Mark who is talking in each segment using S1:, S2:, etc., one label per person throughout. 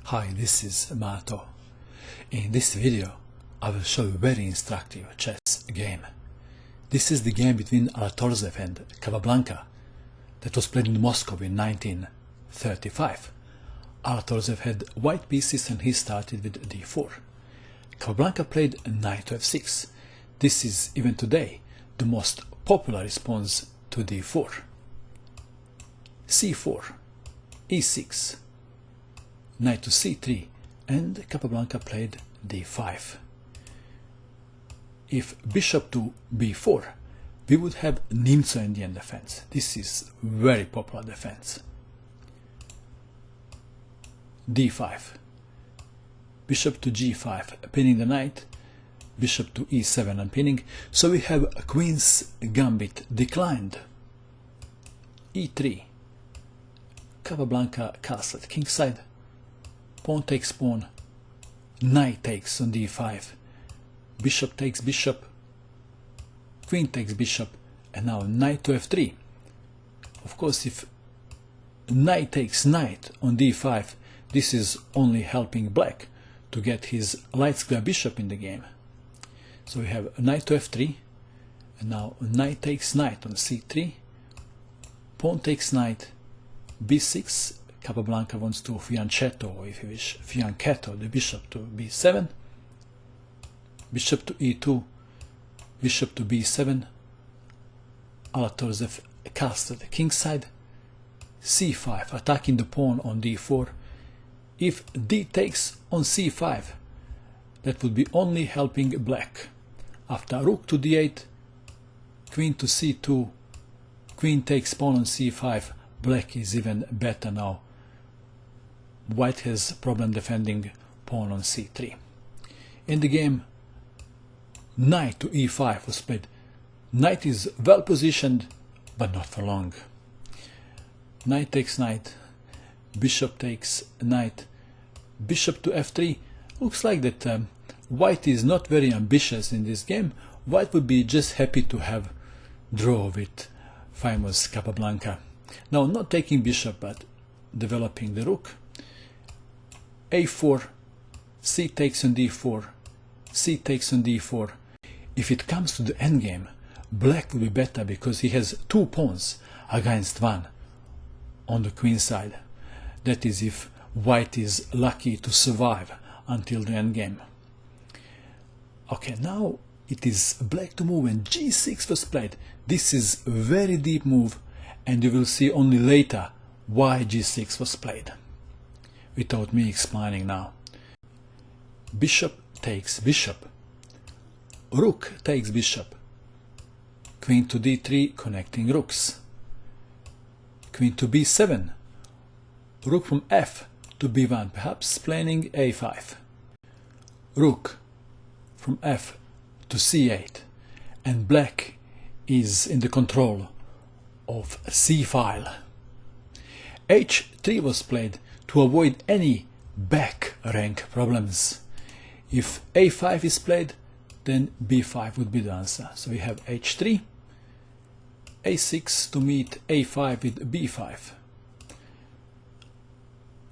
S1: Hi, this is Mato. In this video I will show you a very instructive chess game. This is the game between Alatorzeff and Capablanca that was played in Moscow in 1935. Alatorzeff had white pieces and he started with d4. Capablanca played knight to f6. This is even today the most popular response to d4. c4, e6, knight to c3, and Capablanca played d5. If bishop to b4, we would have Nimzo-Indian defense. This is very popular defense. d5, bishop to g5, pinning the knight, bishop to e7 unpinning. So we have a queen's gambit declined. e3, Capablanca castle at kingside, pawn takes pawn, knight takes on d5, bishop takes bishop, queen takes bishop, and now knight to f3. Of course, if knight takes knight on d5, this is only helping black to get his light square bishop in the game. So we have knight to f3, and now knight takes knight on c3, pawn takes knight, b6, Capablanca wants to fianchetto, or if you wish, fianchetto the bishop to b7, bishop to e2, bishop to b7, Alatorzeff castle the kingside, c5, attacking the pawn on d4. If d takes on c5, that would be only helping black. After rook to d8, queen to c2, queen takes pawn on c5, black is even better now. White has problem defending pawn on c3. In the game, knight to e5 was played. Knight is well positioned, but not for long. Knight takes knight, bishop takes knight, bishop to f3. Looks like that white is not very ambitious in this game. White would be just happy to have draw with famous Capablanca. Now, not taking bishop, but developing the rook. a4, c takes on d4, c takes on d4. If it comes to the endgame, black will be better because he has two pawns against one on the queen side. That is, if white is lucky to survive until the endgame. Okay, now it is black to move, and g6 was played. This is a very deep move, and you will see only later why g6 was played, without me explaining now. Bishop takes bishop, rook takes bishop, queen to d3 connecting rooks, queen to b7, rook from f to b1, perhaps planning a5, rook from f to c8, and black is in the control of c file. h3 was played to avoid any back rank problems. If a5 is played, then b5 would be the answer. So we have h3, a6 to meet a5 with b5.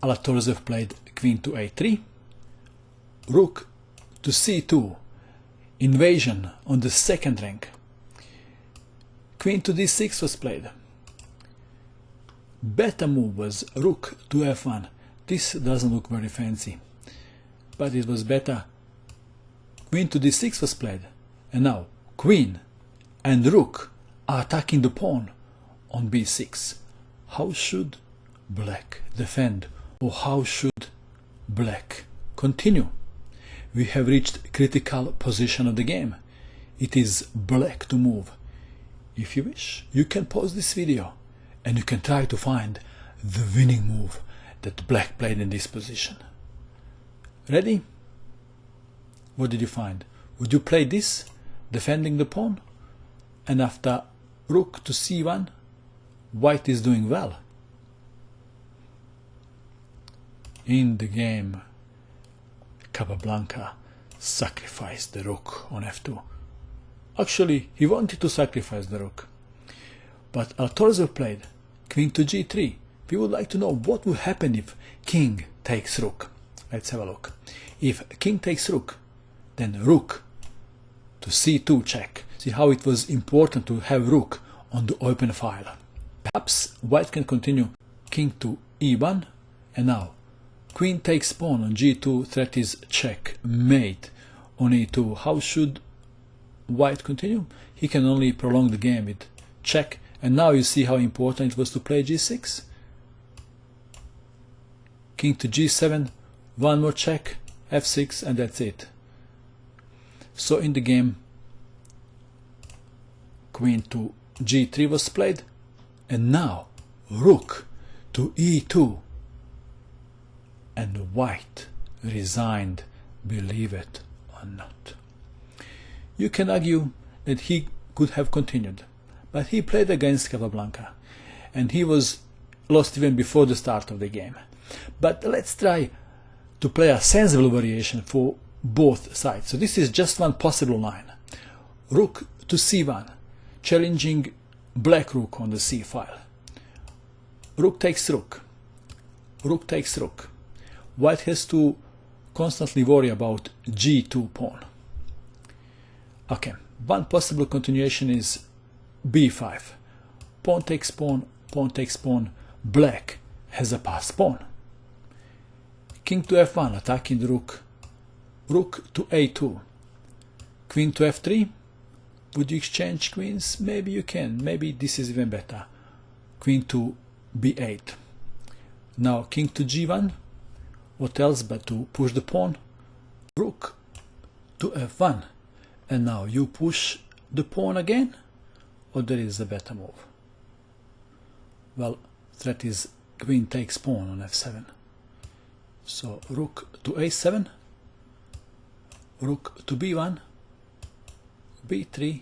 S1: Alatorzeff played queen to a3, rook to c2, invasion on the second rank. Queen to d6 was played. Better move was rook to f1. This doesn't look very fancy, but it was better. Queen to d6 was played, and now queen and rook are attacking the pawn on b6. How should black defend, or how should black continue? We have reached critical position of the game. It is black to move. If you wish, you can pause this video and you can try to find the winning move that black played in this position. Ready? What did you find? Would you play this, defending the pawn? And after rook to c1, white is doing well. In the game, Capablanca sacrificed the rook on f2. Actually, he wanted to sacrifice the rook, but Alatorzeff played queen to g3. We would like to know what will happen if king takes rook. Let's have a look. If king takes rook, then rook to c2 check. See how it was important to have rook on the open file. Perhaps white can continue king to e1, and now queen takes pawn on g2, threat is checkmate on e2. How should white continue? He can only prolong the game with check, and now you see how important it was to play g6. King to g7, one more check, f6, and that's it. So in the game, queen to g3 was played, and now rook to e2, and white resigned, believe it or not. You can argue that he could have continued, but he played against Capablanca, and he was lost even before the start of the game. But let's try to play a sensible variation for both sides. So this is just one possible line. Rook to c1, challenging black rook on the c file. Rook takes rook. Rook takes rook. White has to constantly worry about g2 pawn. Okay, one possible continuation is b5. Pawn takes pawn, pawn takes pawn. Black has a passed pawn. King to f1, attacking the rook. Rook to a2. Queen to f3. Would you exchange queens? Maybe you can. Maybe this is even better. Queen to b8. Now king to g1. What else but to push the pawn? Rook to f1. And now you push the pawn again? Or there is a better move? Well, threat is queen takes pawn on f7. So rook to a7. Rook to b1. b3.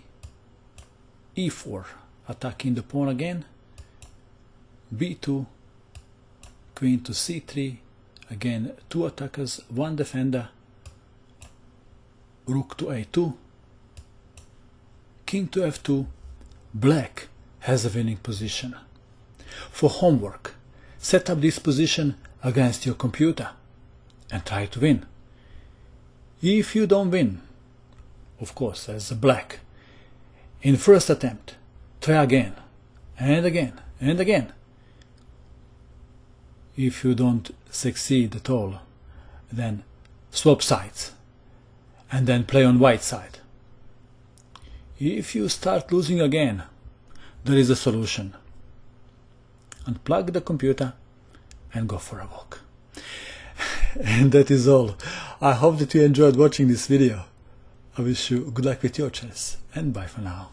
S1: e4. Attacking the pawn again. b2. Queen to c3. Again, two attackers, one defender. Rook to a2. King to f2. Black has a winning position. For homework, set up this position against your computer and try to win. If you don't win, of course, as a black, in first attempt, try again, and again, and again. If you don't succeed at all, then swap sides, and then play on white side. If you start losing again, there is a solution. Unplug the computer and go for a walk. And that is all. I hope that you enjoyed watching this video. I wish you good luck with your chess, and bye for now.